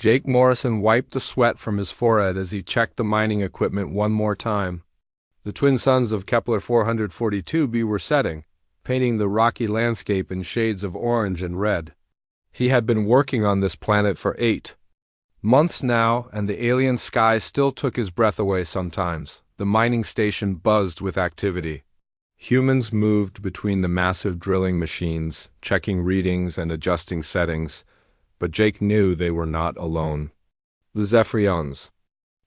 Jake Morrison wiped the sweat from his forehead as he checked the mining equipment one more time. The twin suns of Kepler 442b were setting, painting the rocky landscape in shades of orange and red. He had been working on this planet for 8 months now, and the alien sky still took his breath away sometimes. The mining station buzzed with activity. Humans moved between the massive drilling machines, checking readings and adjusting settings, but Jake knew they were not alone. The Zephyrians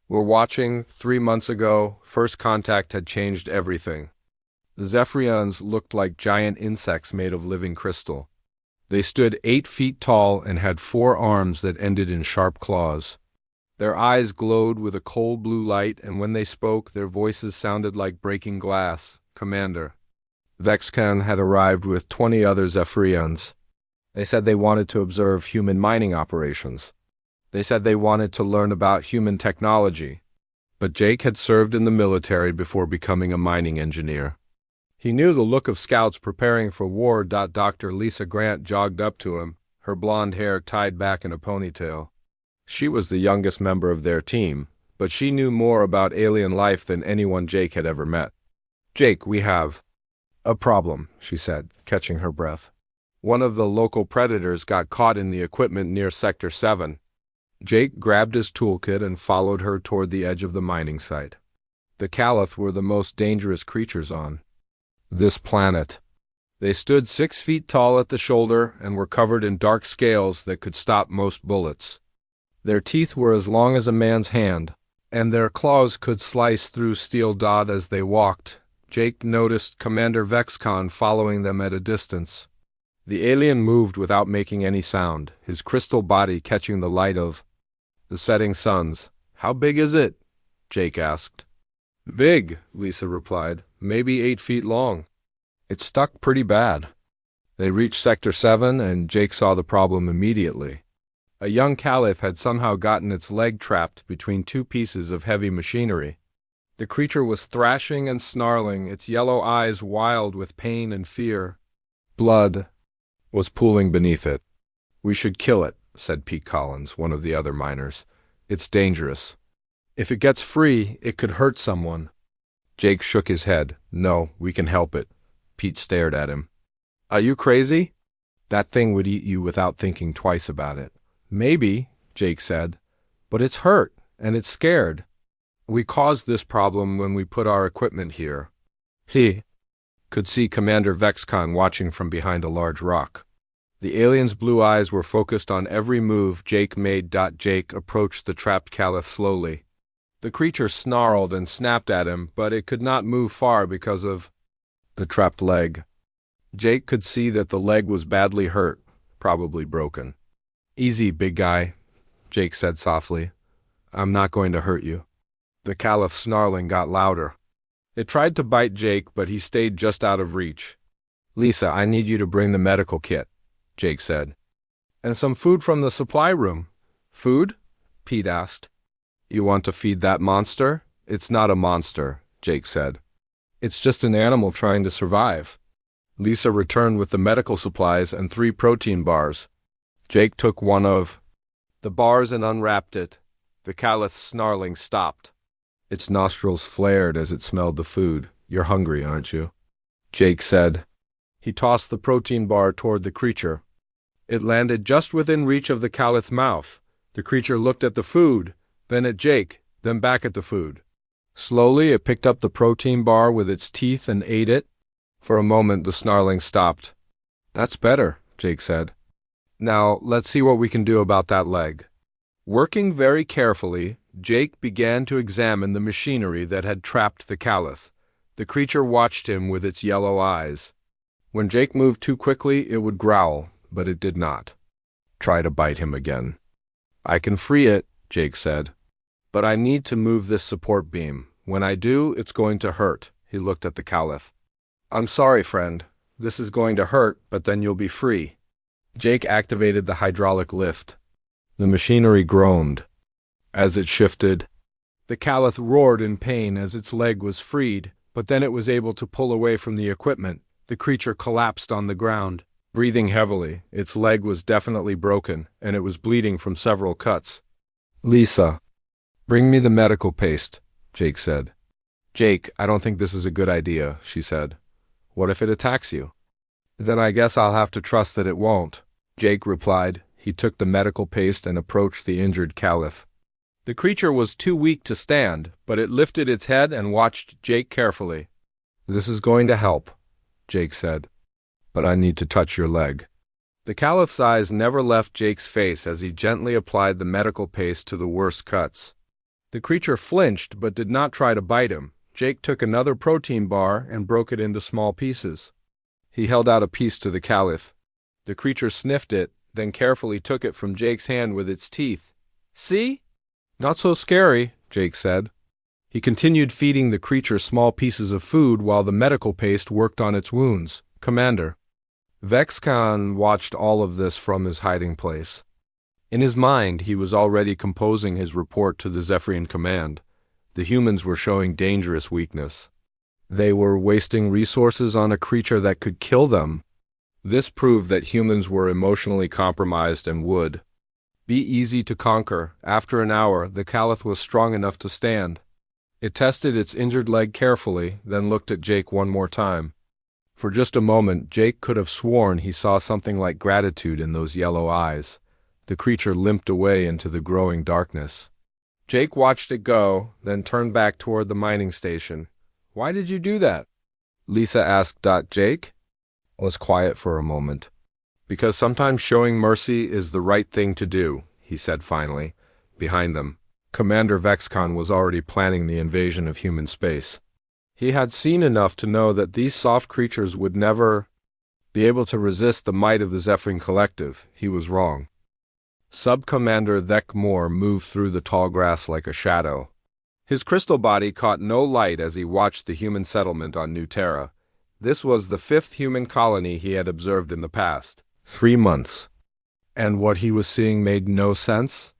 were watching. 3 months ago, first contact had changed everything. The Zephyrians looked like giant insects made of living crystal. They stood 8 feet tall and had 4 arms that ended in sharp claws. Their eyes glowed with a cold blue light, and when they spoke, their voices sounded like breaking glass. Commander Vexcan had arrived with 20 other Zephyrians. They said they wanted to observe human mining operations. They said they wanted to learn about human technology. But Jake had served in the military before becoming a mining engineer. He knew the look of scouts preparing for war. Dr. Lisa Grant jogged up to him, her blonde hair tied back in a ponytail. She was the youngest member of their team, but she knew more about alien life than anyone Jake had ever met. "Jake, we have a problem," she said, catching her breath. "One of the local predators got caught in the equipment near Sector 7. Jake grabbed his toolkit and followed her toward the edge of the mining site. The Caliph were the most dangerous creatures on this planet. They stood 6 feet tall at the shoulder and were covered in dark scales that could stop most bullets. Their teeth were as long as a man's hand, and their claws could slice through steel. As they walked, Jake noticed Commander Vexcan following them at a distance. The alien moved without making any sound, his crystal body catching the light of the setting suns. "How big is it?" Jake asked. "Big," Lisa replied. "Maybe 8 feet long. It stuck pretty bad." They reached Sector 7, and Jake saw the problem immediately. A young Caliph had somehow gotten its leg trapped between 2 pieces of heavy machinery. The creature was thrashing and snarling, its yellow eyes wild with pain and fear. Blood was pooling beneath it. "We should kill it," said Pete Collins, one of the other miners. "It's dangerous. If it gets free, it could hurt someone." Jake shook his head. "No, we can help it." Pete stared at him. "Are you crazy? That thing would eat you without thinking twice about it." "Maybe," Jake said, "but it's hurt, and it's scared. We caused this problem when we put our equipment here." He could see Commander Vexcan watching from behind a large rock. The alien's blue eyes were focused on every move Jake made. Jake approached the trapped Caliph slowly. The creature snarled and snapped at him, but it could not move far because of the trapped leg. Jake could see that the leg was badly hurt, probably broken. "Easy, big guy," Jake said softly. "I'm not going to hurt you." The Caliph's snarling got louder. It tried to bite Jake, but he stayed just out of reach. "Lisa, I need you to bring the medical kit," Jake said. "And some food from the supply room." "Food?" Pete asked. "You want to feed that monster?" "It's not a monster," Jake said. "It's just an animal trying to survive." Lisa returned with the medical supplies and 3 protein bars. Jake took one of the bars and unwrapped it. The Caliph's snarling stopped. Its nostrils flared as it smelled the food. "You're hungry, aren't you?" Jake said. He tossed the protein bar toward the creature. It landed just within reach of the Caliph's mouth. The creature looked at the food, then at Jake, then back at the food. Slowly, it picked up the protein bar with its teeth and ate it. For a moment, the snarling stopped. "That's better," Jake said. "Now, let's see what we can do about that leg." Working very carefully, Jake began to examine the machinery that had trapped the Caliph. The creature watched him with its yellow eyes. When Jake moved too quickly, it would growl, but it did not try to bite him again. "I can free it," Jake said. "But I need to move this support beam. When I do, it's going to hurt." He looked at the Caliph. "I'm sorry, friend. This is going to hurt, but then you'll be free." Jake activated the hydraulic lift. The machinery groaned. As it shifted, the Caliph roared in pain as its leg was freed, but then it was able to pull away from the equipment. The creature collapsed on the ground. breathing heavily. Its leg was definitely broken, and it was bleeding from several cuts. "Lisa, bring me the medical paste," Jake said. "Jake, I don't think this is a good idea," she said. "What if it attacks you?" "Then I guess I'll have to trust that it won't," Jake replied. He took the medical paste and approached the injured Caliph. The creature was too weak to stand, but it lifted its head and watched Jake carefully. "This is going to help," Jake said. "But I need to touch your leg." The Caliph's eyes never left Jake's face as he gently applied the medical paste to the worst cuts. The creature flinched but did not try to bite him. Jake took another protein bar and broke it into small pieces. He held out a piece to the Caliph. The creature sniffed it, then carefully took it from Jake's hand with its teeth. "See? Not so scary," Jake said. He continued feeding the creature small pieces of food while the medical paste worked on its wounds. "Commander." Vex-Khan watched all of this from his hiding place. In his mind, he was already composing his report to the Zephyrian command. The humans were showing dangerous weakness. They were wasting resources on a creature that could kill them. This proved that humans were emotionally compromised and would be easy to conquer. After an hour, the Caliph was strong enough to stand. It tested its injured leg carefully, then looked at Jake one more time. For just a moment, Jake could have sworn he saw something like gratitude in those yellow eyes. The creature limped away into the growing darkness. Jake watched it go, then turned back toward the mining station. "Why did you do that?" Lisa asked. Jake was quiet for a moment. "Because sometimes showing mercy is the right thing to do," he said finally. Behind them, Commander Vex-Khan was already planning the invasion of human space. He had seen enough to know that these soft creatures would never be able to resist the might of the Zephyrian Collective. He was wrong. Sub-Commander Thek-Mor moved through the tall grass like a shadow. His crystal body caught no light as he watched the human settlement on New Terra. This was the 5th human colony he had observed in the past 3 months. And what he was seeing made no sense.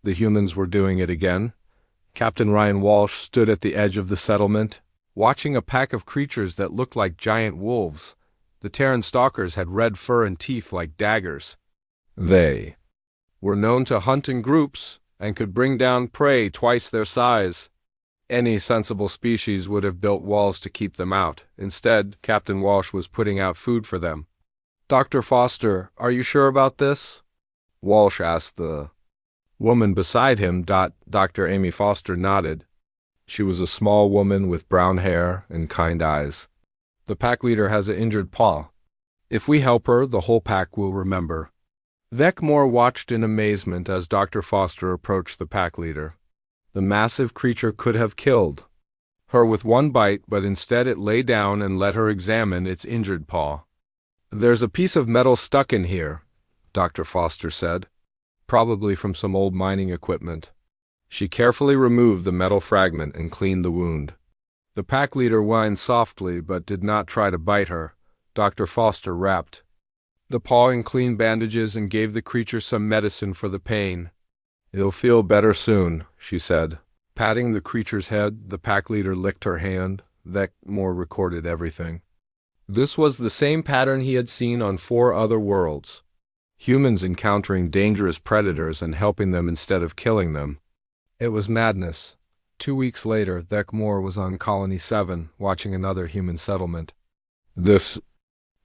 The humans were doing it again. Captain Ryan Walsh stood at the edge of the settlement, watching a pack of creatures that looked like giant wolves. The Terran stalkers had red fur and teeth like daggers. They were known to hunt in groups and could bring down prey twice their size. Any sensible species would have built walls to keep them out. Instead, Captain Walsh was putting out food for them. "Dr. Foster, are you sure about this?" Walsh asked the woman beside him. Dr. Amy Foster nodded. She was a small woman with brown hair and kind eyes. "The pack leader has an injured paw. If we help her, the whole pack will remember." Thek-Mor watched in amazement as Dr. Foster approached the pack leader. The massive creature could have killed her with one bite, but instead it lay down and let her examine its injured paw. "There's a piece of metal stuck in here," Dr. Foster said. "Probably from some old mining equipment." She carefully removed the metal fragment and cleaned the wound. The pack leader whined softly but did not try to bite her. Dr. Foster wrapped the paw in clean bandages and gave the creature some medicine for the pain. "It'll feel better soon," she said. Patting the creature's head, the pack leader licked her hand. Thek-Mor recorded everything. This was the same pattern he had seen on 4 other worlds. Humans encountering dangerous predators and helping them instead of killing them. It was madness. 2 weeks later, Thek-Mor was on Colony 7, watching another human settlement. This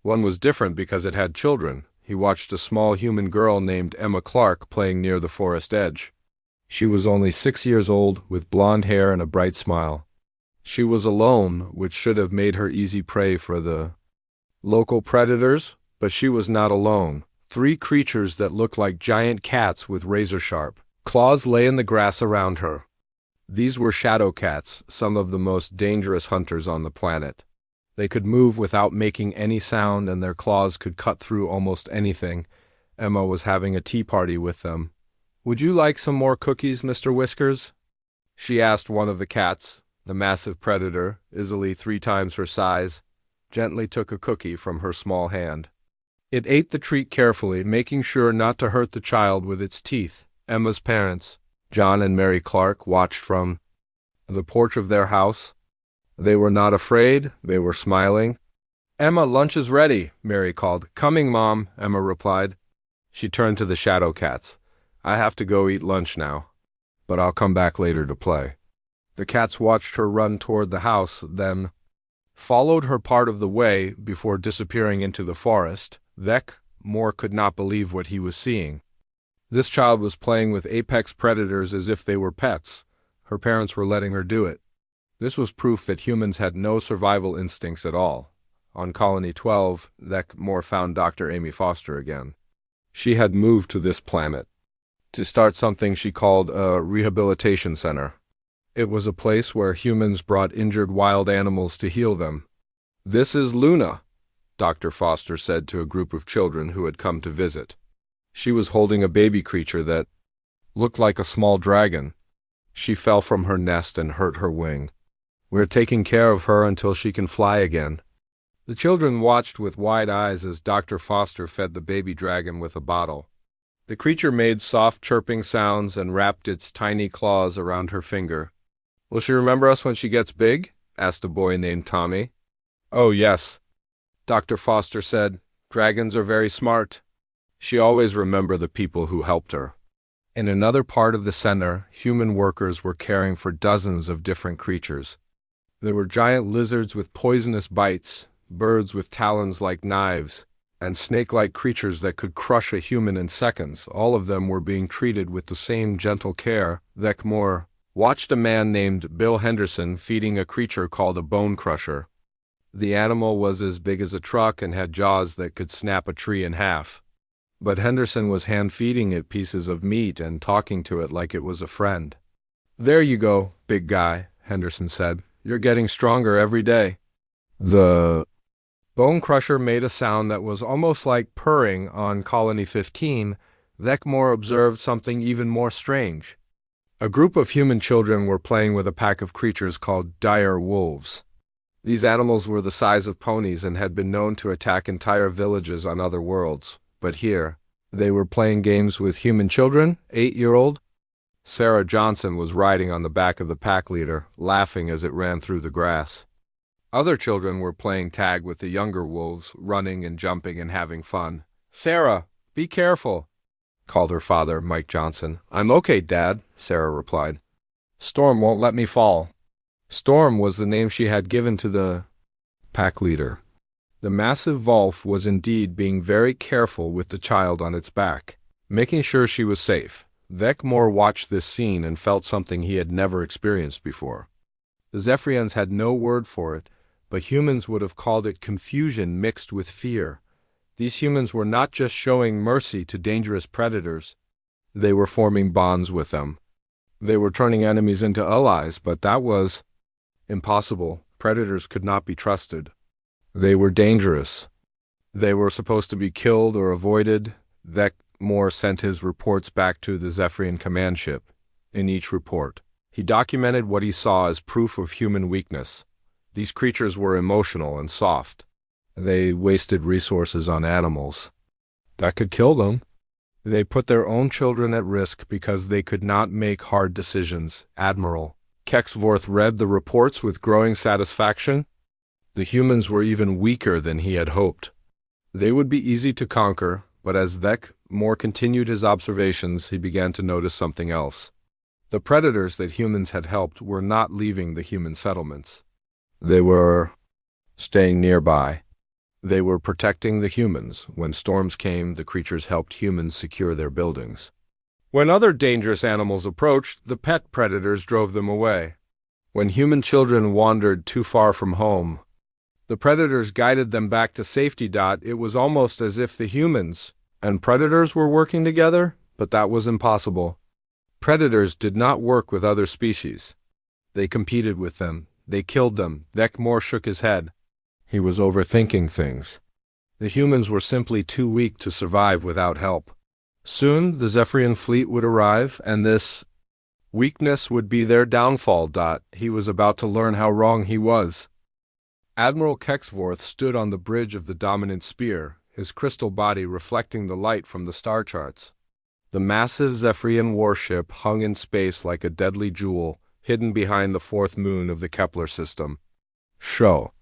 one was different because it had children. He watched a small human girl named Emma Clark playing near the forest edge. She was only 6 years old, with blonde hair and a bright smile. She was alone, which should have made her easy prey for the local predators, but she was not alone. 3 creatures that looked like giant cats with razor-sharp claws lay in the grass around her. These were shadow cats, some of the most dangerous hunters on the planet. They could move without making any sound, and their claws could cut through almost anything. Emma was having a tea party with them. "Would you like some more cookies, Mr. Whiskers?" she asked one of the cats. The massive predator, easily 3 times her size, gently took a cookie from her small hand. It ate the treat carefully, making sure not to hurt the child with its teeth. Emma's parents, John and Mary Clark, watched from the porch of their house. They were not afraid, they were smiling. Emma, lunch is ready, Mary called. Coming, Mom, Emma replied. She turned to the shadow cats. I have to go eat lunch now, but I'll come back later to play. The cats watched her run toward the house, then followed her part of the way before disappearing into the forest. Moore could not believe what he was seeing. This child was playing with apex predators as if they were pets. Her parents were letting her do it. This was proof that humans had no survival instincts at all. On Colony 12, Moore found Dr. Amy Foster again. She had moved to this planet to start something she called a rehabilitation center. It was a place where humans brought injured wild animals to heal them. This is Luna, Dr. Foster said to a group of children who had come to visit. She was holding a baby creature that looked like a small dragon. She fell from her nest and hurt her wing. We're taking care of her until she can fly again. The children watched with wide eyes as Dr. Foster fed the baby dragon with a bottle. The creature made soft chirping sounds and wrapped its tiny claws around her finger. Will she remember us when she gets big? Asked a boy named Tommy. Oh, yes, Dr. Foster said. Dragons are very smart. She always remembered the people who helped her. In another part of the center, human workers were caring for dozens of different creatures. There were giant lizards with poisonous bites, birds with talons like knives, and snake-like creatures that could crush a human in seconds. All of them were being treated with the same gentle care. Moore watched a man named Bill Henderson feeding a creature called a bone crusher. The animal was as big as a truck and had jaws that could snap a tree in half. But Henderson was hand-feeding it pieces of meat and talking to it like it was a friend. There you go, big guy, Henderson said. You're getting stronger every day. The bone crusher made a sound that was almost like purring. On Colony 15, Moore observed something even more strange. A group of human children were playing with a pack of creatures called dire wolves. These animals were the size of ponies and had been known to attack entire villages on other worlds. But here, they were playing games with human children. 8-year-old Sarah Johnson was riding on the back of the pack leader, laughing as it ran through the grass. Other children were playing tag with the younger wolves, running and jumping and having fun. Sarah, be careful, called her father, Mike Johnson. I'm okay, Dad, Sarah replied. Storm won't let me fall. Storm was the name she had given to the pack leader. The massive wolf was indeed being very careful with the child on its back, making sure she was safe. Moore watched this scene and felt something he had never experienced before. The Zephyrians had no word for it, but humans would have called it confusion mixed with fear. These humans were not just showing mercy to dangerous predators. They were forming bonds with them. They were turning enemies into allies, but that was impossible. Predators could not be trusted. They were dangerous. They were supposed to be killed or avoided. Moore sent his reports back to the Zephyrian command ship. In each report, he documented what he saw as proof of human weakness. These creatures were emotional and soft. They wasted resources on animals that could kill them. They put their own children at risk because they could not make hard decisions. Admiral Kexvorth read the reports with growing satisfaction. The humans were even weaker than he had hoped. They would be easy to conquer, but as Moore continued his observations, he began to notice something else. The predators that humans had helped were not leaving the human settlements. They were staying nearby. They were protecting the humans. When storms came, the creatures helped humans secure their buildings. When other dangerous animals approached, the pet predators drove them away. When human children wandered too far from home, the predators guided them back to safety. It was almost as if the humans and predators were working together, but that was impossible. Predators did not work with other species. They competed with them. They killed them. Moore shook his head. He was overthinking things. The humans were simply too weak to survive without help. Soon, the Zephyrian fleet would arrive, and this weakness would be their downfall. He was about to learn how wrong he was. Admiral Kexvorth stood on the bridge of the dominant spear, his crystal body reflecting the light from the star charts. The massive Zephyrian warship hung in space like a deadly jewel, hidden behind the fourth moon of the Kepler system. Show.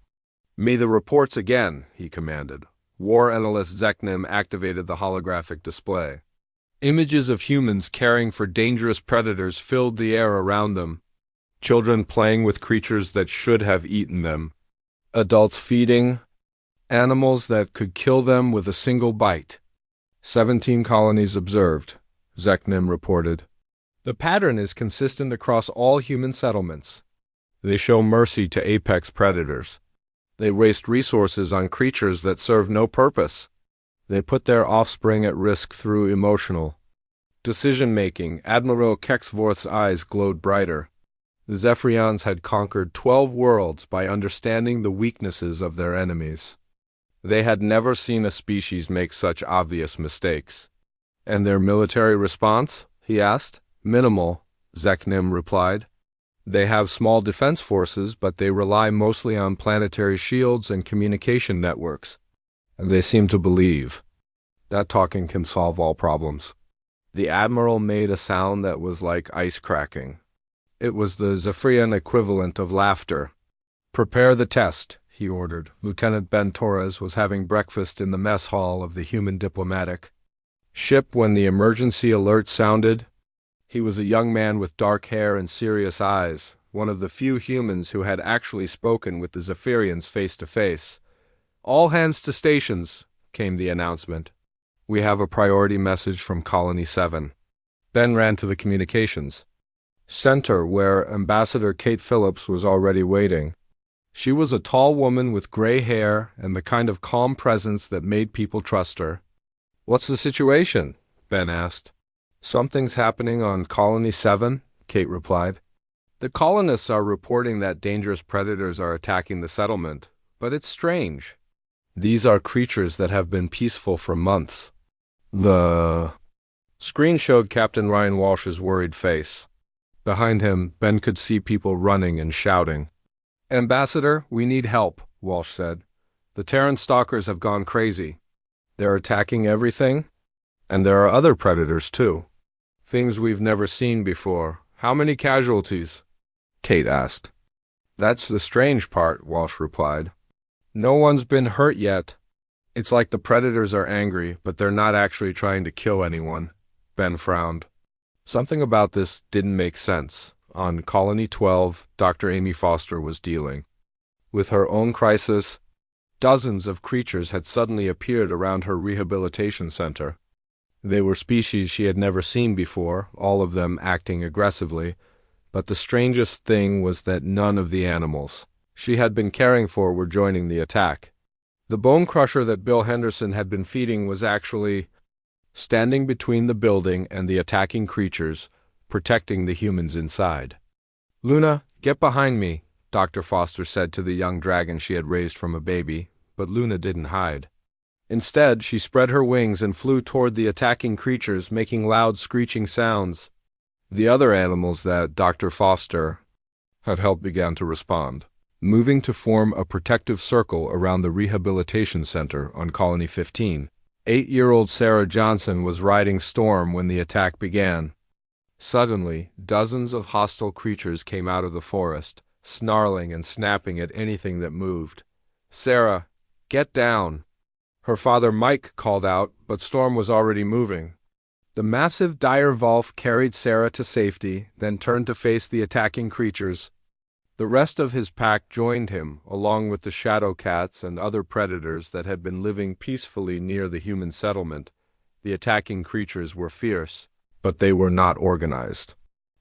"Me the reports again," he commanded. War analyst Zeknim activated the holographic display. Images of humans caring for dangerous predators filled the air around them. Children playing with creatures that should have eaten them. Adults feeding animals that could kill them with a single bite. 17 colonies observed, Zeknim reported. The pattern is consistent across all human settlements. They show mercy to apex predators. They waste resources on creatures that serve no purpose. They put their offspring at risk through emotional decision-making. Admiral Kexvorth's eyes glowed brighter. The Zephyrians had conquered 12 worlds by understanding the weaknesses of their enemies. They had never seen a species make such obvious mistakes. "And their military response?" he asked. "Minimal," Zeknim replied. "They have small defense forces, but they rely mostly on planetary shields and communication networks. And they seem to believe that talking can solve all problems." The Admiral made a sound that was like ice cracking. It was the Zephyrian equivalent of laughter. "Prepare the test," he ordered. Lieutenant Ben Torres was having breakfast in the mess hall of the human diplomatic ship when the emergency alert sounded. He was a young man with dark hair and serious eyes, one of the few humans who had actually spoken with the Zephyrians face to face. "All hands to stations," came the announcement. "We have a priority message from Colony 7. Ben ran to the communications center where Ambassador Kate Phillips was already waiting. She was a tall woman with gray hair and the kind of calm presence that made people trust her. "What's the situation?" Ben asked. "Something's happening on Colony 7, Kate replied. "The colonists are reporting that dangerous predators are attacking the settlement, but it's strange. These are creatures that have been peaceful for months." The screen showed Captain Ryan Walsh's worried face. Behind him, Ben could see people running and shouting. "Ambassador, we need help," Walsh said. "The Terran stalkers have gone crazy. They're attacking everything, and there are other predators too. Things we've never seen before. How many casualties?" Kate asked. "That's the strange part," Walsh replied. "No one's been hurt yet. It's like the predators are angry, but they're not actually trying to kill anyone." Ben frowned. Something about this didn't make sense. On Colony 12, Dr. Amy Foster was dealing with her own crisis. Dozens of creatures had suddenly appeared around her rehabilitation center. They were species she had never seen before, all of them acting aggressively, but the strangest thing was that none of the animals she had been caring for were joining the attack. The bone crusher that Bill Henderson had been feeding was actually standing between the building and the attacking creatures, protecting the humans inside. "Luna, get behind me," Dr. Foster said to the young dragon she had raised from a baby, but Luna didn't hide. Instead, she spread her wings and flew toward the attacking creatures, making loud screeching sounds. The other animals that Dr. Foster had helped began to respond, moving to form a protective circle around the rehabilitation center on Colony 15. 8-year-old Sarah Johnson was riding Storm when the attack began. Suddenly, dozens of hostile creatures came out of the forest, snarling and snapping at anything that moved. "Sarah, get down!" Her father Mike called out, but Storm was already moving. The massive dire Volf carried Sarah to safety, then turned to face the attacking creatures. The rest of his pack joined him, along with the shadow cats and other predators that had been living peacefully near the human settlement. The attacking creatures were fierce, but they were not organized.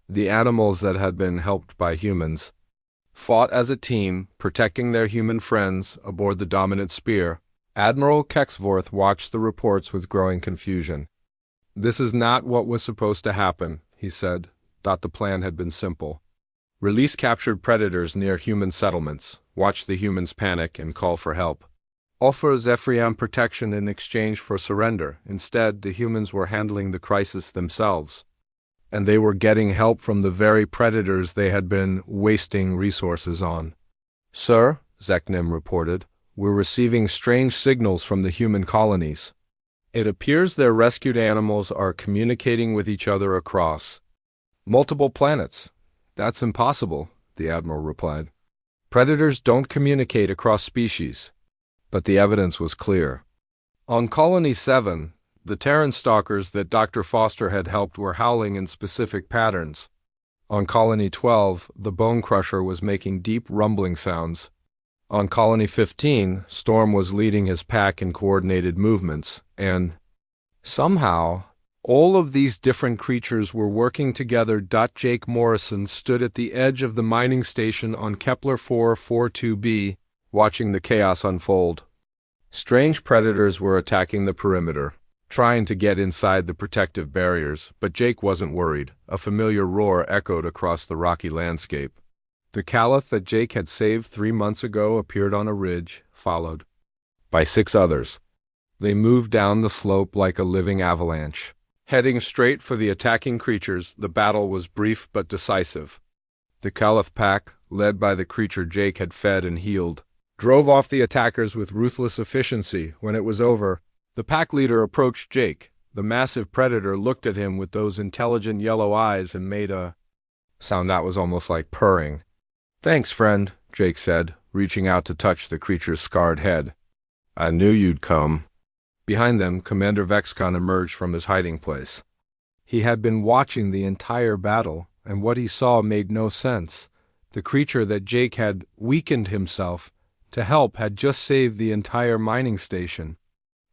The animals that had been helped by humans fought as a team, protecting their human friends aboard the dominant spear. Admiral Kexvorth watched the reports with growing confusion. "This is not what was supposed to happen," he said. Thought the plan had been simple. Release captured predators near human settlements, watch the humans panic and call for help. Offer Zephyrian protection in exchange for surrender. Instead, the humans were handling the crisis themselves, and they were getting help from the very predators they had been wasting resources on. "Sir," Zeknim reported, "we're receiving strange signals from the human colonies. It appears their rescued animals are communicating with each other across multiple planets." "That's impossible," the Admiral replied. Predators don't communicate across species. But the evidence was clear. On Colony 7, the Terran stalkers that Dr. Foster had helped were howling in specific patterns. On Colony 12, the Bone Crusher was making deep rumbling sounds. On Colony 15, Storm was leading his pack in coordinated movements, and somehow, all of these different creatures were working together. Jake Morrison stood at the edge of the mining station on Kepler 442b, watching the chaos unfold. Strange predators were attacking the perimeter, trying to get inside the protective barriers, but Jake wasn't worried. A familiar roar echoed across the rocky landscape. The Caliph that Jake had saved 3 months ago appeared on a ridge, followed by 6 others. They moved down the slope like a living avalanche. Heading straight for the attacking creatures, the battle was brief but decisive. The Caliph pack, led by the creature Jake had fed and healed, drove off the attackers with ruthless efficiency. When it was over, the pack leader approached Jake. The massive predator looked at him with those intelligent yellow eyes and made a sound that was almost like purring. "Thanks, friend," Jake said, reaching out to touch the creature's scarred head. "I knew you'd come." Behind them, Commander Vexcon emerged from his hiding place. He had been watching the entire battle, and what he saw made no sense. The creature that Jake had weakened himself to help had just saved the entire mining station.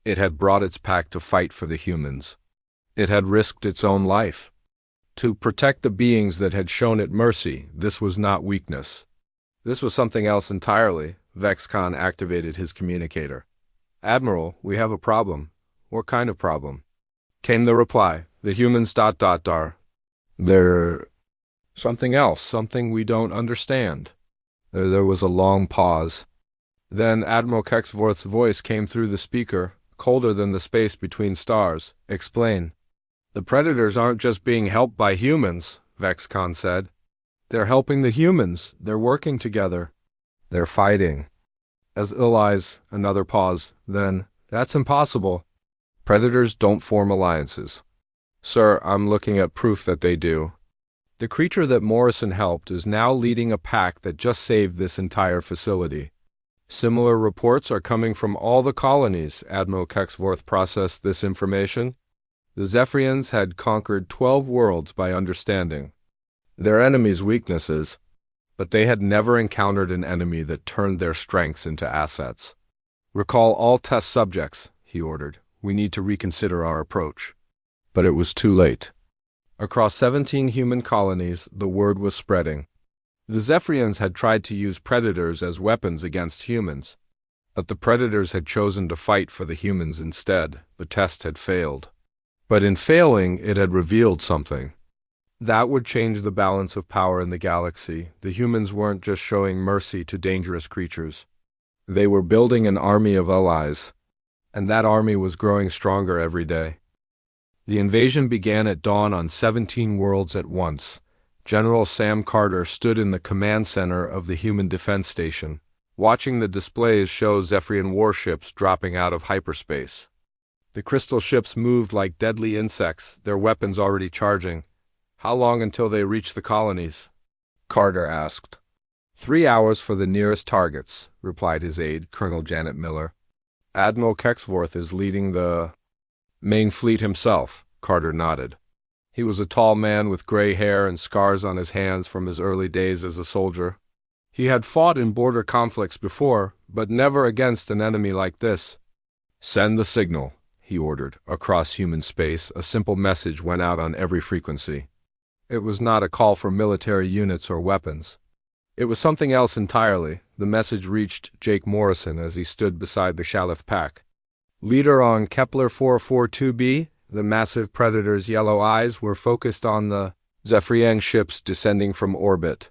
It had brought its pack to fight for the humans. It had risked its own life to protect the beings that had shown it mercy. This was not weakness. This was something else entirely. Vexcon activated his communicator. "Admiral, we have a problem." "What kind of problem?" Came the reply. "The humans ... They're something else, something we don't understand." There was a long pause. Then Admiral Kexvorth's voice came through the speaker, colder than the space between stars. "Explain." "The predators aren't just being helped by humans," Vexcon said. "They're helping the humans. They're working together. They're fighting as allies." Another pause. Then, "That's impossible. Predators don't form alliances." "Sir, I'm looking at proof that they do." The creature that Morrison helped is now leading a pack that just saved this entire facility. Similar reports are coming from all the colonies. Admiral Kexvorth processed this information. The Zephyrians had conquered 12 worlds by understanding their enemies' weaknesses, but they had never encountered an enemy that turned their strengths into assets. "Recall all test subjects," he ordered. "We need to reconsider our approach." But it was too late. Across 17 human colonies, the word was spreading. The Zephyrians had tried to use predators as weapons against humans, but the predators had chosen to fight for the humans instead. The test had failed. But in failing, it had revealed something that would change the balance of power in the galaxy. The humans weren't just showing mercy to dangerous creatures. They were building an army of allies, and that army was growing stronger every day. The invasion began at dawn on 17 worlds at once. General Sam Carter stood in the command center of the Human Defense Station, watching the displays show Zephyrian warships dropping out of hyperspace. The crystal ships moved like deadly insects, their weapons already charging. "How long until they reach the colonies?" Carter asked. 3 hours for the nearest targets," replied his aide, Colonel Janet Miller. "Admiral Kexvorth is leading the main fleet himself." Carter nodded. He was a tall man with gray hair and scars on his hands from his early days as a soldier. He had fought in border conflicts before, but never against an enemy like this. "Send the signal," he ordered. Across human space, a simple message went out on every frequency. It was not a call for military units or weapons. It was something else entirely. The message reached Jake Morrison as he stood beside the Shalif pack. "Leader on Kepler 442b, the massive predator's yellow eyes were focused on the Zephyrian ships descending from orbit."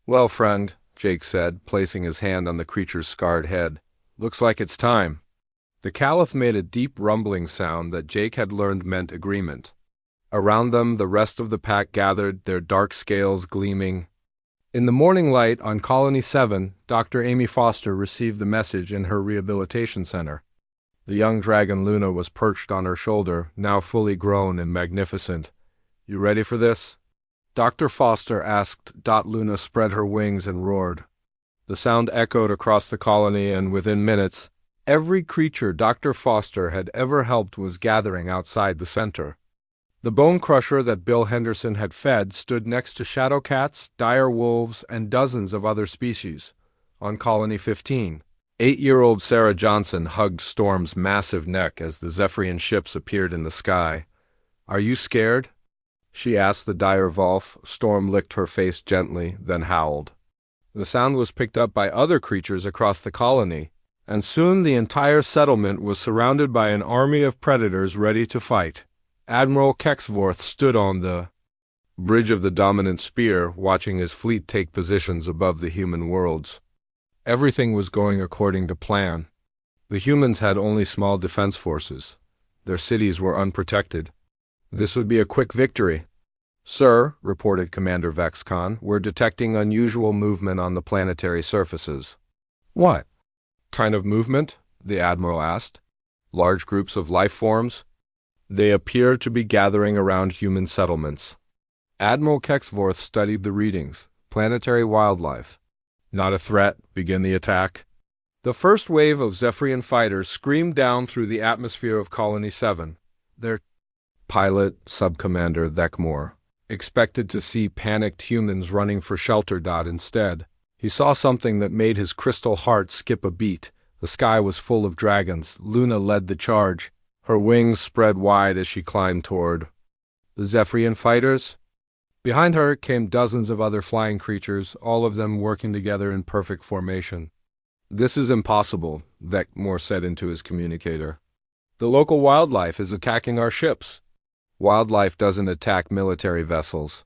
"Well, friend," Jake said, placing his hand on the creature's scarred head, "looks like it's time." The Caliph made a deep rumbling sound that Jake had learned meant agreement. Around them, the rest of the pack gathered, their dark scales gleaming. In the morning light on Colony 7, Dr. Amy Foster received the message in her rehabilitation center. The young dragon Luna was perched on her shoulder, now fully grown and magnificent. "You ready for this?" Dr. Foster asked. Luna spread her wings and roared. The sound echoed across the colony, and within minutes, every creature Dr. Foster had ever helped was gathering outside the center. The bone crusher that Bill Henderson had fed stood next to shadow cats, dire wolves, and dozens of other species. On Colony 15, 8-year-old Sarah Johnson hugged Storm's massive neck as the Zephyrian ships appeared in the sky. "Are you scared?" she asked the dire Volf. Storm licked her face gently, then howled. The sound was picked up by other creatures across the colony, and soon the entire settlement was surrounded by an army of predators ready to fight. Admiral Kexvorth stood on the bridge of the dominant spear, watching his fleet take positions above the human worlds. Everything was going according to plan. The humans had only small defense forces. Their cities were unprotected. This would be a quick victory. "Sir," reported Commander Vexcon, "we're detecting unusual movement on the planetary surfaces." "What kind of movement?" the Admiral asked. "Large groups of life forms. They appear to be gathering around human settlements." Admiral Kexvorth studied the readings. Planetary wildlife. "Not a threat. Begin the attack." The first wave of Zephyrian fighters screamed down through the atmosphere of Colony 7. Their pilot, Subcommander Thekmore, expected to see panicked humans running for shelter. Instead, he saw something that made his crystal heart skip a beat. The sky was full of dragons. Luna led the charge. Her wings spread wide as she climbed toward the Zephyrian fighters. Behind her came dozens of other flying creatures, all of them working together in perfect formation. "This is impossible," Thekmore said into his communicator. "The local wildlife is attacking our ships." "Wildlife doesn't attack military vessels,"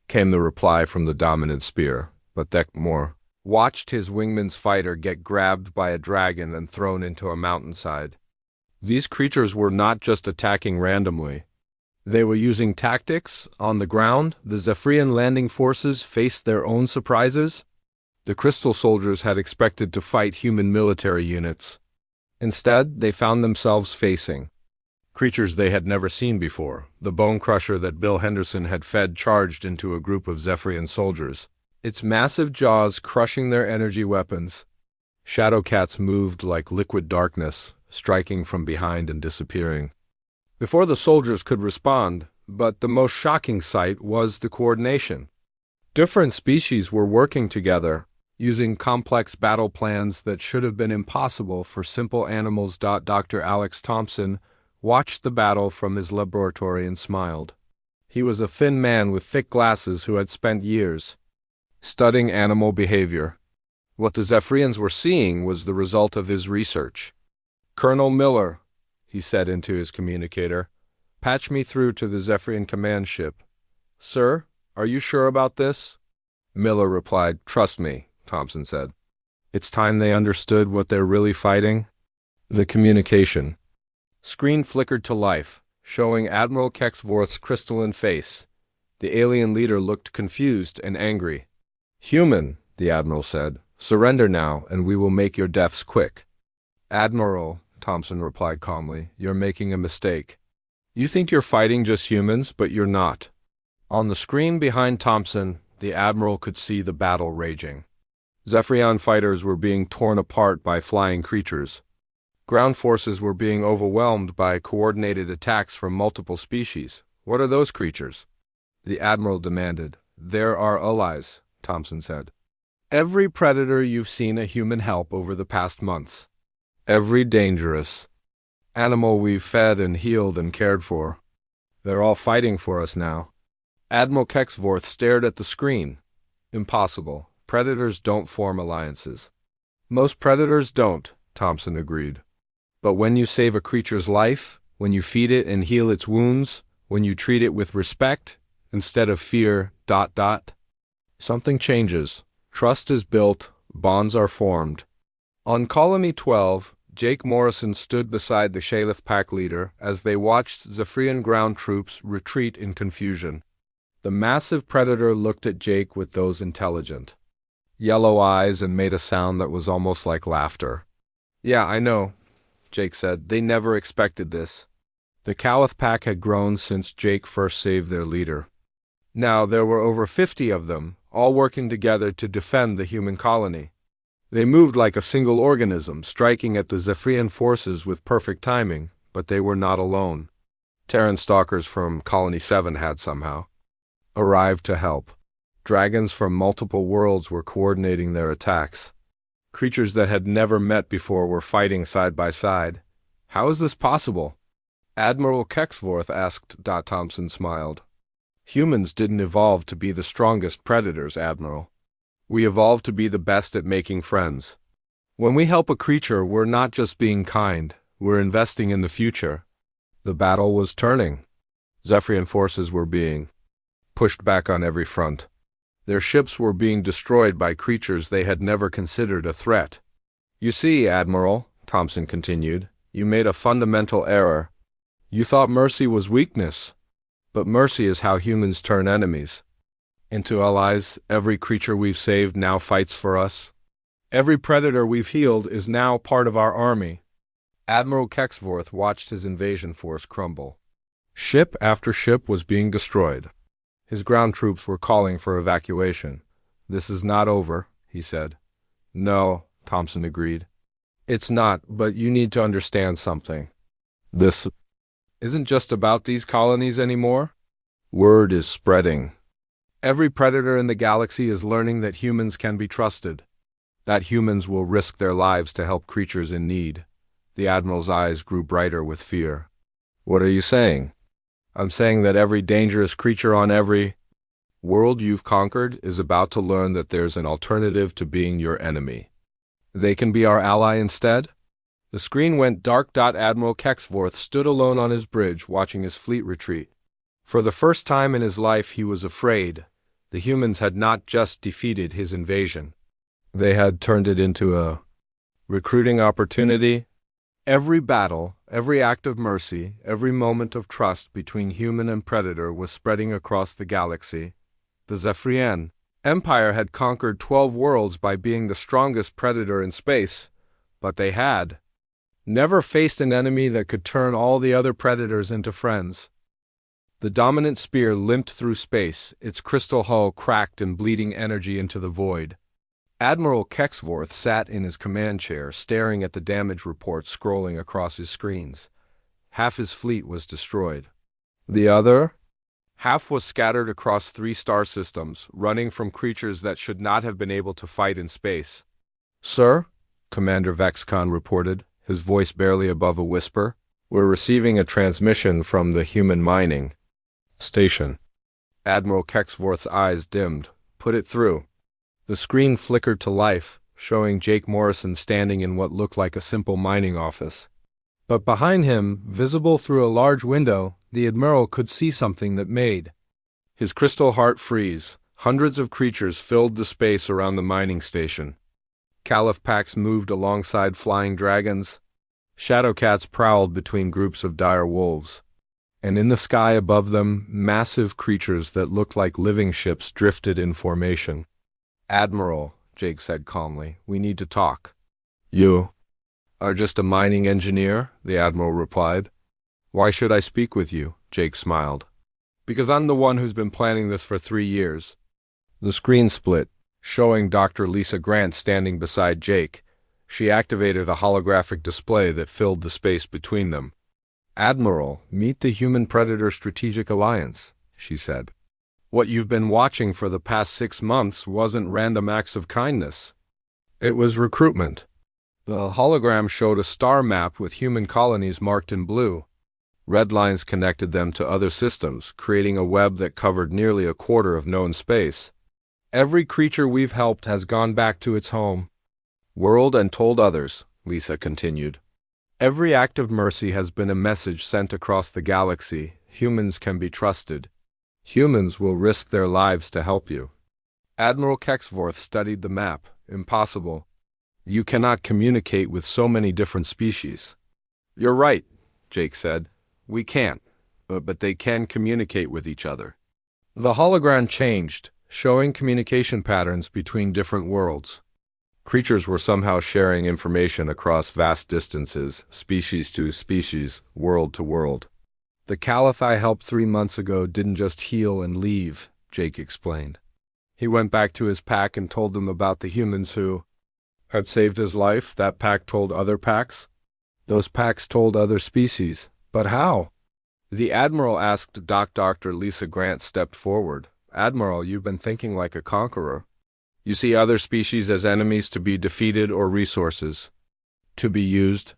came the reply from the dominant spear, but Thekmore watched his wingman's fighter get grabbed by a dragon and thrown into a mountainside. These creatures were not just attacking randomly. They were using tactics. On the ground, the Zephyrian landing forces faced their own surprises. The Crystal Soldiers had expected to fight human military units. Instead, they found themselves facing creatures they had never seen before. The bone crusher that Bill Henderson had fed charged into a group of Zephyrian soldiers, its massive jaws crushing their energy weapons. Shadow cats moved like liquid darkness, striking from behind and disappearing before the soldiers could respond. But the most shocking sight was the coordination. Different species were working together, using complex battle plans that should have been impossible for simple animals. Dr. Alex Thompson watched the battle from his laboratory and smiled. He was a thin man with thick glasses who had spent years studying animal behavior. What the Zephyrians were seeing was the result of his research. "Colonel Miller," he said into his communicator, "patch me through to the Zephyrian command ship." "Sir, are you sure about this?" Miller replied. "Trust me," Thompson said. "It's time they understood what they're really fighting." The communication screen flickered to life, showing Admiral Kexvorth's crystalline face. The alien leader looked confused and angry. "Human," the Admiral said, "surrender now, and we will make your deaths quick." "Admiral," Thompson replied calmly, "you're making a mistake. You think you're fighting just humans, but you're not." On the screen behind Thompson, the Admiral could see the battle raging. Zephyrian fighters were being torn apart by flying creatures. Ground forces were being overwhelmed by coordinated attacks from multiple species. "What are those creatures?" the Admiral demanded. "They're our allies," Thompson said. "Every predator you've seen a human help over the past months. Every dangerous animal we've fed and healed and cared for. They're all fighting for us now." Admiral Kexvorth stared at the screen. "Impossible. Predators don't form alliances." "Most predators don't," Thompson agreed. "But when you save a creature's life, when you feed it and heal its wounds, when you treat it with respect instead of fear, something changes. Trust is built, bonds are formed." On Colony 12, Jake Morrison stood beside the Shalif pack leader as they watched Zephyrian ground troops retreat in confusion. The massive predator looked at Jake with those intelligent yellow eyes and made a sound that was almost like laughter. "Yeah, I know," Jake said. "They never expected this." The Caliph pack had grown since Jake first saved their leader. Now there were over 50 of them, all working together to defend the human colony. They moved like a single organism, striking at the Zephyrian forces with perfect timing, but they were not alone. Terran stalkers from Colony 7 had somehow arrived to help. Dragons from multiple worlds were coordinating their attacks. Creatures that had never met before were fighting side by side. How is this possible? Admiral Kexvorth asked. Thompson smiled. Humans didn't evolve to be the strongest predators, Admiral. We evolved to be the best at making friends. When we help a creature, we're not just being kind, we're investing in the future. The battle was turning. Zephyrian forces were being pushed back on every front. Their ships were being destroyed by creatures they had never considered a threat. You see, Admiral, Thompson continued, you made a fundamental error. You thought mercy was weakness, but mercy is how humans turn enemies into allies. Every creature we've saved now fights for us. Every predator we've healed is now part of our army. Admiral Kexvorth watched his invasion force crumble. Ship after ship was being destroyed. His ground troops were calling for evacuation. This is not over, he said. No, Thompson agreed. It's not, but you need to understand something. This isn't just about these colonies anymore. Word is spreading. Every predator in the galaxy is learning that humans can be trusted, that humans will risk their lives to help creatures in need. The Admiral's eyes grew brighter with fear. What are you saying? I'm saying that every dangerous creature on every world you've conquered is about to learn that there's an alternative to being your enemy. They can be our ally instead? The screen went dark. Admiral Kexvorth stood alone on his bridge, watching his fleet retreat. For the first time in his life, he was afraid. The humans had not just defeated his invasion. They had turned it into a recruiting opportunity. Every battle, every act of mercy, every moment of trust between human and predator was spreading across the galaxy. The Zephyrian Empire had conquered 12 worlds by being the strongest predator in space, but they had never faced an enemy that could turn all the other predators into friends. The dominant spear limped through space, its crystal hull cracked and bleeding energy into the void. Admiral Kexvorth sat in his command chair, staring at the damage reports scrolling across his screens. Half his fleet was destroyed. The other half was scattered across 3 star systems, running from creatures that should not have been able to fight in space. Sir, Commander Vexcon reported, his voice barely above a whisper, we're receiving a transmission from the human mining station. Admiral Kexvorth's eyes dimmed. Put it through. The screen flickered to life, showing Jake Morrison standing in what looked like a simple mining office. But behind him, visible through a large window, the Admiral could see something that made his crystal heart freeze. Hundreds of creatures filled the space around the mining station. Caliph packs moved alongside flying dragons. Shadowcats prowled between groups of dire wolves. And in the sky above them, massive creatures that looked like living ships drifted in formation. Admiral, Jake said calmly, we need to talk. You are just a mining engineer, the Admiral replied. Why should I speak with you? Jake smiled. Because I'm the one who's been planning this for 3 years. The screen split, showing Dr. Lisa Grant standing beside Jake. She activated a holographic display that filled the space between them. Admiral, meet the Human-Predator Strategic Alliance, she said. What you've been watching for the past 6 months wasn't random acts of kindness. It was recruitment. The hologram showed a star map with human colonies marked in blue. Red lines connected them to other systems, creating a web that covered nearly a quarter of known space. Every creature we've helped has gone back to its home world and told others, Lisa continued. Every act of mercy has been a message sent across the galaxy. Humans can be trusted. Humans will risk their lives to help you. Admiral Kexvorth studied the map. Impossible. You cannot communicate with so many different species. You're right, Jake said. We can't, but they can communicate with each other. The hologram changed, showing communication patterns between different worlds. Creatures were somehow sharing information across vast distances, species to species, world to world. The Caliph I helped 3 months ago didn't just heal and leave, Jake explained. He went back to his pack and told them about the humans who had saved his life, that pack told other packs. Those packs told other species. But how? The Admiral asked. Dr. Lisa Grant stepped forward. Admiral, you've been thinking like a conqueror. You see other species as enemies to be defeated or resources to be used,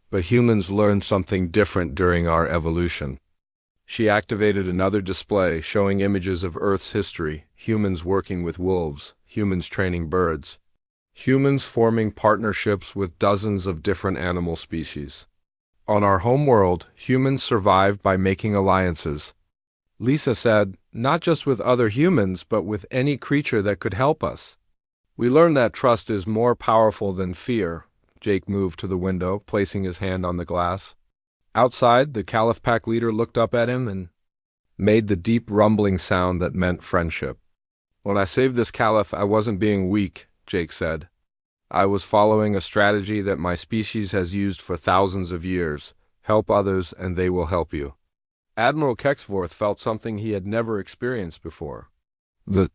but humans learned something different during our evolution. She activated another display showing images of Earth's history, humans working with wolves, humans training birds, humans forming partnerships with dozens of different animal species. On our home world, humans survived by making alliances. Lisa said, not just with other humans, but with any creature that could help us. We learned that trust is more powerful than fear. Jake moved to the window, placing his hand on the glass. Outside, the Caliph Pack leader looked up at him and made the deep rumbling sound that meant friendship. When I saved this Caliph, I wasn't being weak, Jake said. I was following a strategy that my species has used for thousands of years. Help others and they will help you. Admiral Kexvorth felt something he had never experienced before. The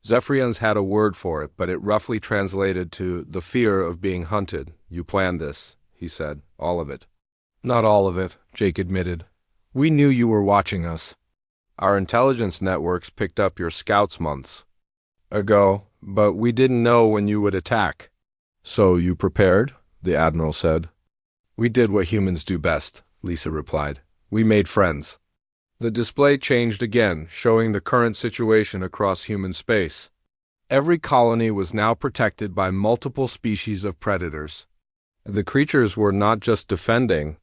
Zephyrians had a word for it, but it roughly translated to the fear of being hunted. You planned this, he said. All of it. Not all of it, Jake admitted. We knew you were watching us. Our intelligence networks picked up your scouts months ago, but we didn't know when you would attack. So you prepared? The Admiral said. We did what humans do best, Lisa replied. We made friends. The display changed again, showing the current situation across human space. Every colony was now protected by multiple species of predators. The creatures were not just defending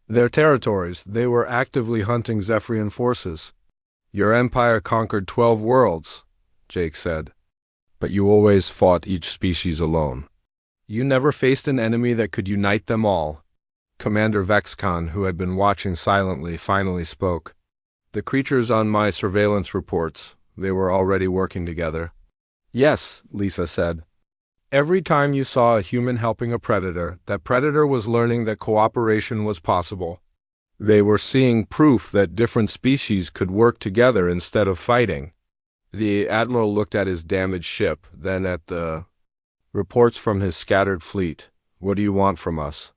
their territories, they were actively hunting Zephyrian forces. Your empire conquered 12 worlds, Jake said. But you always fought each species alone. You never faced an enemy that could unite them all. Commander Vexcon, who had been watching silently, finally spoke. The creatures on my surveillance reports, they were already working together. Yes, Lisa said. Every time you saw a human helping a predator, that predator was learning that cooperation was possible. They were seeing proof that different species could work together instead of fighting. The Admiral looked at his damaged ship, then at the reports from his scattered fleet. What do you want from us?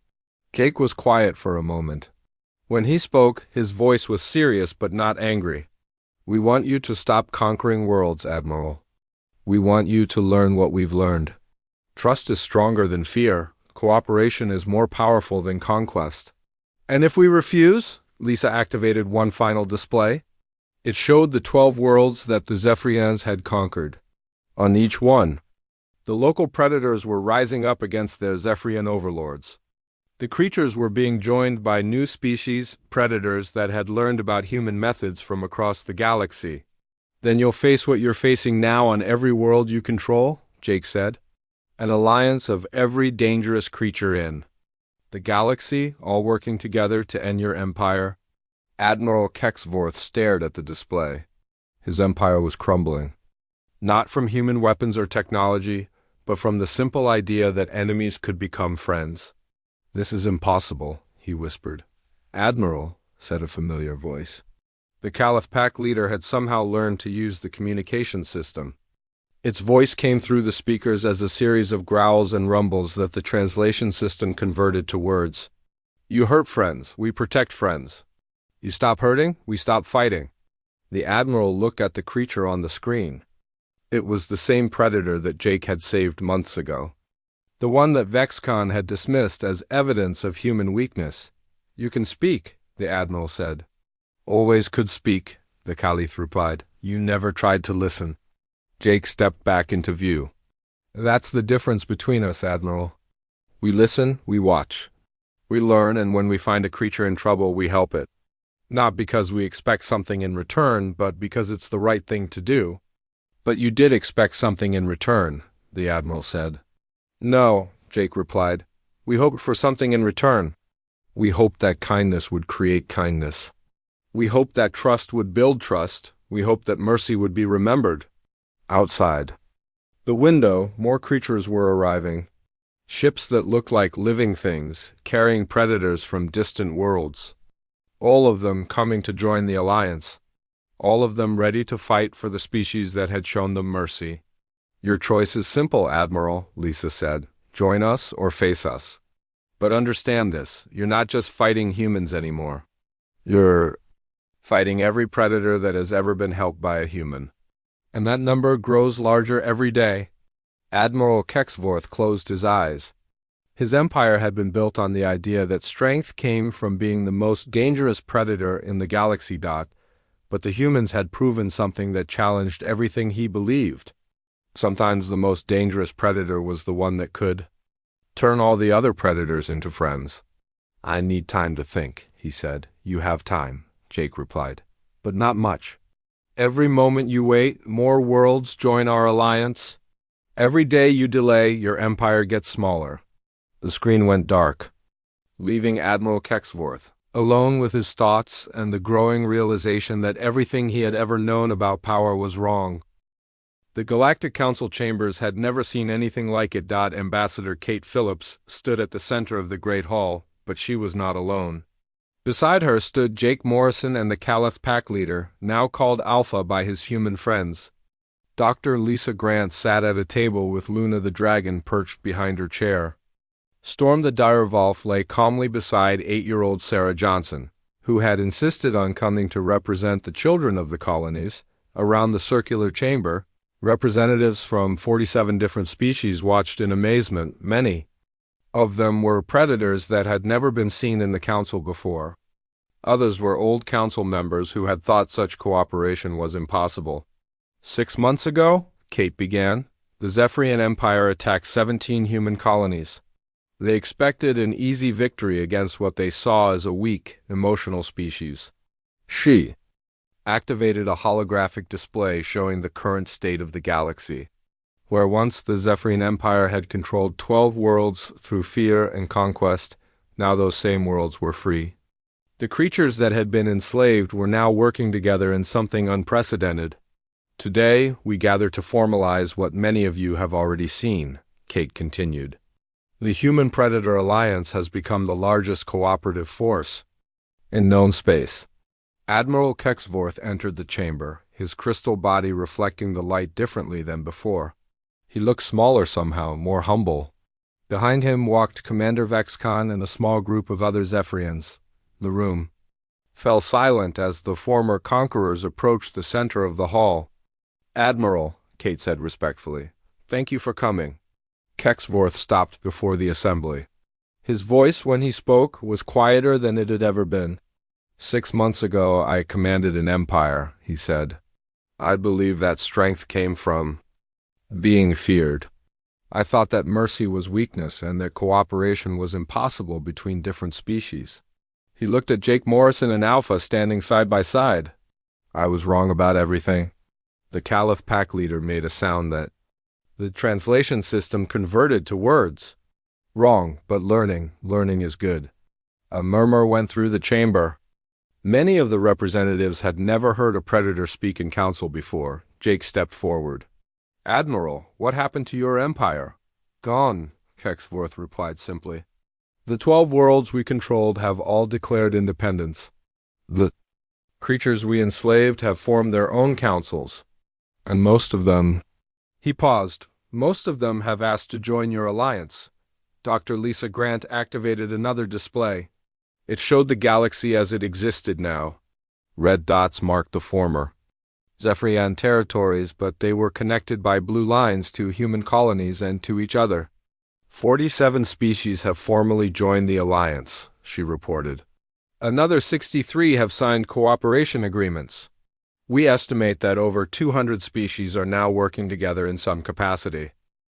Jake was quiet for a moment. When he spoke, his voice was serious but not angry. We want you to stop conquering worlds, Admiral. We want you to learn what we've learned. Trust is stronger than fear. Cooperation is more powerful than conquest. And if we refuse? Lisa activated one final display. It showed the 12 worlds that the Zephyrians had conquered. On each one, the local predators were rising up against their Zephyrian overlords. The creatures were being joined by new species, predators that had learned about human methods from across the galaxy. Then you'll face what you're facing now on every world you control, Jake said. An alliance of every dangerous creature in the galaxy, all working together to end your empire. Admiral Kexvorth stared at the display. His empire was crumbling. Not from human weapons or technology, but from the simple idea that enemies could become friends. This is impossible, he whispered. Admiral, said a familiar voice. The Caliph Pack leader had somehow learned to use the communication system. Its voice came through the speakers as a series of growls and rumbles that the translation system converted to words. You hurt friends, we protect friends. You stop hurting, we stop fighting. The Admiral looked at the creature on the screen. It was the same predator that Jake had saved months ago. The one that Vexcon had dismissed as evidence of human weakness. You can speak, the Admiral said. Always could speak, the Caliph replied. You never tried to listen. Jake stepped back into view. That's the difference between us, Admiral. We listen, we watch. We learn, and when we find a creature in trouble, we help it. Not because we expect something in return, but because it's the right thing to do. But you did expect something in return, the Admiral said. No, Jake replied. We hoped for something in return. We hoped that kindness would create kindness. We hoped that trust would build trust. We hoped that mercy would be remembered. Outside the window, more creatures were arriving. Ships that looked like living things, carrying predators from distant worlds. All of them coming to join the alliance. All of them ready to fight for the species that had shown them mercy. Your choice is simple, Admiral, Lisa said. Join us or face us. But understand this, you're not just fighting humans anymore. You're fighting every predator that has ever been helped by a human. And that number grows larger every day. Admiral Kexvorth closed his eyes. His empire had been built on the idea that strength came from being the most dangerous predator in the galaxy. But the humans had proven something that challenged everything he believed. Sometimes the most dangerous predator was the one that could turn all the other predators into friends. I need time to think, he said. You have time, Jake replied. But not much. Every moment you wait, more worlds join our alliance. Every day you delay, your empire gets smaller. The screen went dark, leaving Admiral Kexvorth alone with his thoughts and the growing realization that everything he had ever known about power was wrong. The Galactic Council chambers had never seen anything like it. Ambassador Kate Phillips stood at the center of the Great Hall, but she was not alone. Beside her stood Jake Morrison and the Caliph Pack Leader, now called Alpha by his human friends. Dr. Lisa Grant sat at a table with Luna the Dragon perched behind her chair. Storm the Direwolf lay calmly beside 8-year-old Sarah Johnson, who had insisted on coming to represent the children of the colonies. Around the circular chamber, representatives from 47 different species watched in amazement. Many of them were predators that had never been seen in the council before. Others were old council members who had thought such cooperation was impossible. 6 months ago, Kate began, the Zephyrian Empire attacked 17 human colonies. They expected an easy victory against what they saw as a weak, emotional species. She activated a holographic display showing the current state of the galaxy. Where once the Zephyrian Empire had controlled 12 worlds through fear and conquest, now those same worlds were free. The creatures that had been enslaved were now working together in something unprecedented. Today, we gather to formalize what many of you have already seen, Kate continued. The Human-Predator Alliance has become the largest cooperative force in known space. Admiral Kexvorth entered the chamber, his crystal body reflecting the light differently than before. He looked smaller somehow, more humble. Behind him walked Commander Vexcon and a small group of other Zephyrians. The room fell silent as the former conquerors approached the center of the hall. Admiral, Kate said respectfully, thank you for coming. Kexvorth stopped before the assembly. His voice, when he spoke, was quieter than it had ever been. 6 months ago, I commanded an empire, he said. I believe that strength came from being feared. I thought that mercy was weakness and that cooperation was impossible between different species. He looked at Jake Morrison and Alpha standing side by side. I was wrong about everything. The Caliph Pack Leader made a sound that the translation system converted to words. Wrong, but learning is good. A murmur went through the chamber. Many of the representatives had never heard a predator speak in council before. Jake stepped forward. Admiral, what happened to your empire? Gone, Kexvorth replied simply. The 12 worlds we controlled have all declared independence. The creatures we enslaved have formed their own councils, and most of them... He paused. Most of them have asked to join your alliance. Dr. Lisa Grant activated another display. It showed the galaxy as it existed now. Red dots marked the former Zephyrian territories, but they were connected by blue lines to human colonies and to each other. 47 species have formally joined the alliance, she reported. Another 63 have signed cooperation agreements. We estimate that over 200 species are now working together in some capacity.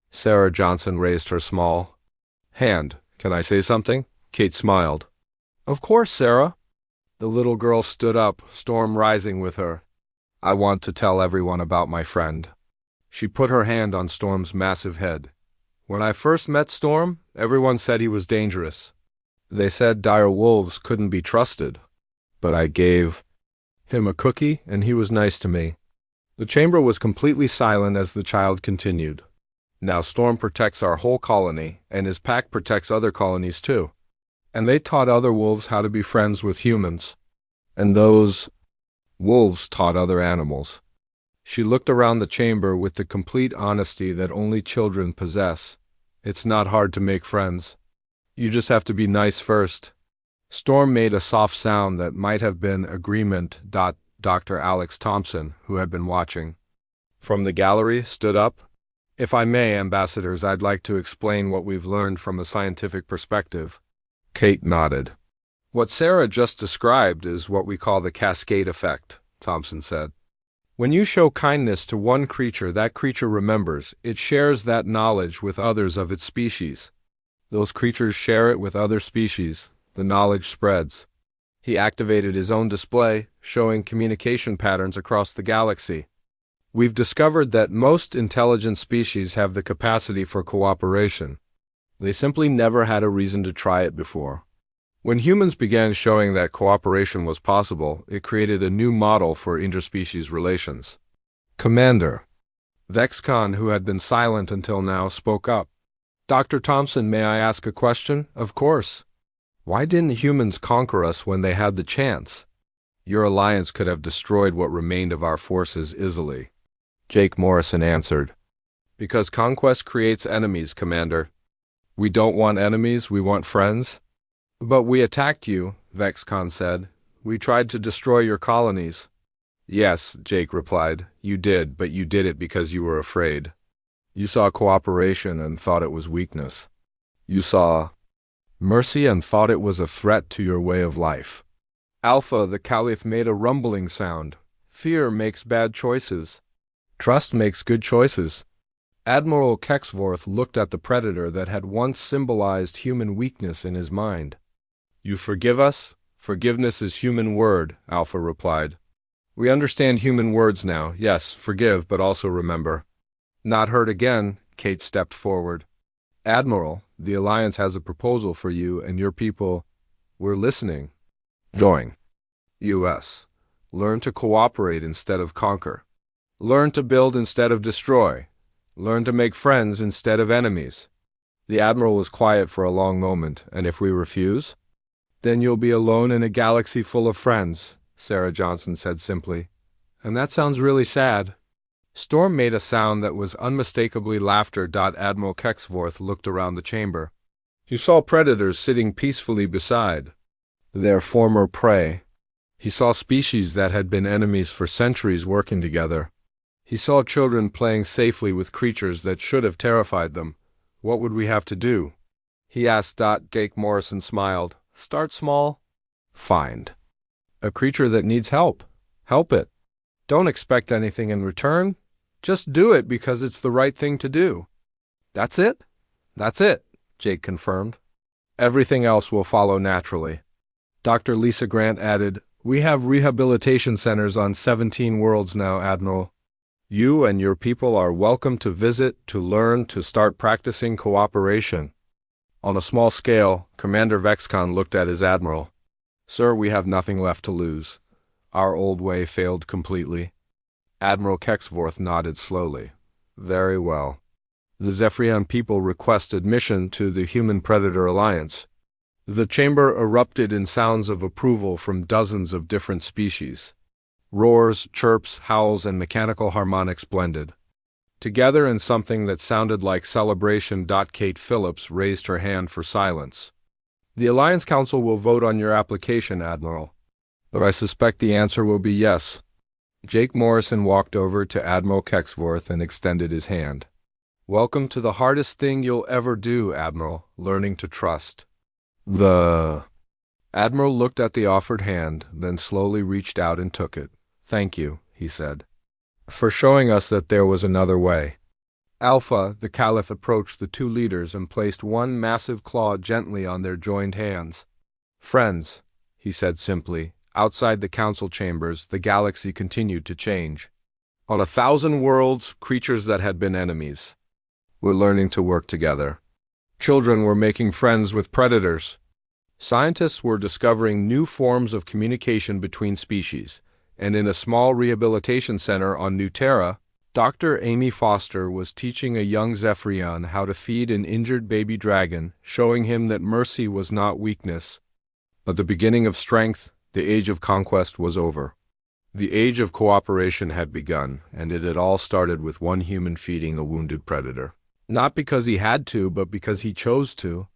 Sarah Johnson raised her small hand. Can I say something? Kate smiled. Of course, Sarah. The little girl stood up, storm rising with her. I want to tell everyone about my friend. She put her hand on Storm's massive head. When I first met Storm, everyone said he was dangerous. They said dire wolves couldn't be trusted. But I gave him a cookie, and he was nice to me. The chamber was completely silent as the child continued. Now Storm protects our whole colony, and his pack protects other colonies too. And they taught other wolves how to be friends with humans. And those wolves taught other animals. She looked around the chamber with the complete honesty that only children possess. It's not hard to make friends. You just have to be nice first. Storm made a soft sound that might have been agreement. Dr. Alex Thompson, who had been watching from the gallery, stood up. If I may, ambassadors, I'd like to explain what we've learned from a scientific perspective. Kate nodded. What Sarah just described is what we call the cascade effect, Thompson said. When you show kindness to one creature, that creature remembers. It shares that knowledge with others of its species. Those creatures share it with other species. The knowledge spreads. He activated his own display, showing communication patterns across the galaxy. We've discovered that most intelligent species have the capacity for cooperation. They simply never had a reason to try it before. When humans began showing that cooperation was possible, it created a new model for interspecies relations. Commander Vexcon, who had been silent until now, spoke up. Dr. Thompson, may I ask a question? Of course. Why didn't humans conquer us when they had the chance? Your alliance could have destroyed what remained of our forces easily. Jake Morrison answered. Because conquest creates enemies, Commander. We don't want enemies, we want friends. But we attacked you, Vexcon said. We tried to destroy your colonies. Yes, Jake replied. You did, but you did it because you were afraid. You saw cooperation and thought it was weakness. You saw mercy and thought it was a threat to your way of life. Alpha, the Caliph, made a rumbling sound. Fear makes bad choices. Trust makes good choices. Admiral Kexvorth looked at the predator that had once symbolized human weakness in his mind. You forgive us? Forgiveness is human word, Alpha replied. We understand human words now. Yes, forgive, but also remember. Not hurt again, Kate stepped forward. Admiral, the Alliance has a proposal for you and your people. We're listening. Join. U.S. Learn to cooperate instead of conquer. Learn to build instead of destroy. Learn to make friends instead of enemies. The Admiral was quiet for a long moment. And if we refuse? Then you'll be alone in a galaxy full of friends, Sarah Johnson said simply. And that sounds really sad. Storm made a sound that was unmistakably laughter. Admiral Kexvorth looked around the chamber. He saw predators sitting peacefully beside their former prey. He saw species that had been enemies for centuries working together. He saw children playing safely with creatures that should have terrified them. What would we have to do? He asked. Jake Morrison smiled. Start small. Find a creature that needs help. Help it. Don't expect anything in return. Just do it because it's the right thing to do. That's it? That's it, Jake confirmed. Everything else will follow naturally. Dr. Lisa Grant added, We have rehabilitation centers on 17 worlds now, Admiral. You and your people are welcome to visit, to learn, to start practicing cooperation. On a small scale, Commander Vexcon looked at his admiral. Sir, we have nothing left to lose. Our old way failed completely. Admiral Kexvorth nodded slowly. Very well. The Zephyrian people request admission to the Human-Predator Alliance. The chamber erupted in sounds of approval from dozens of different species. Roars, chirps, howls, and mechanical harmonics blended. Together in something that sounded like celebration. Kate Phillips raised her hand for silence. The Alliance Council will vote on your application, Admiral. But I suspect the answer will be yes. Jake Morrison walked over to Admiral Kexvorth and extended his hand. Welcome to the hardest thing you'll ever do, Admiral, learning to trust. The Admiral looked at the offered hand, then slowly reached out and took it. Thank you, he said, for showing us that there was another way. Alpha, the Caliph, approached the two leaders and placed one massive claw gently on their joined hands. Friends, he said simply. Outside the council chambers, the galaxy continued to change. On 1,000 worlds, creatures that had been enemies were learning to work together. Children were making friends with predators. Scientists were discovering new forms of communication between species. And in a small rehabilitation center on New Terra, Dr. Amy Foster was teaching a young Zephyrian how to feed an injured baby dragon, showing him that mercy was not weakness, but the beginning of strength. The age of conquest was over. The age of cooperation had begun, and it had all started with one human feeding a wounded predator. Not because he had to, but because he chose to.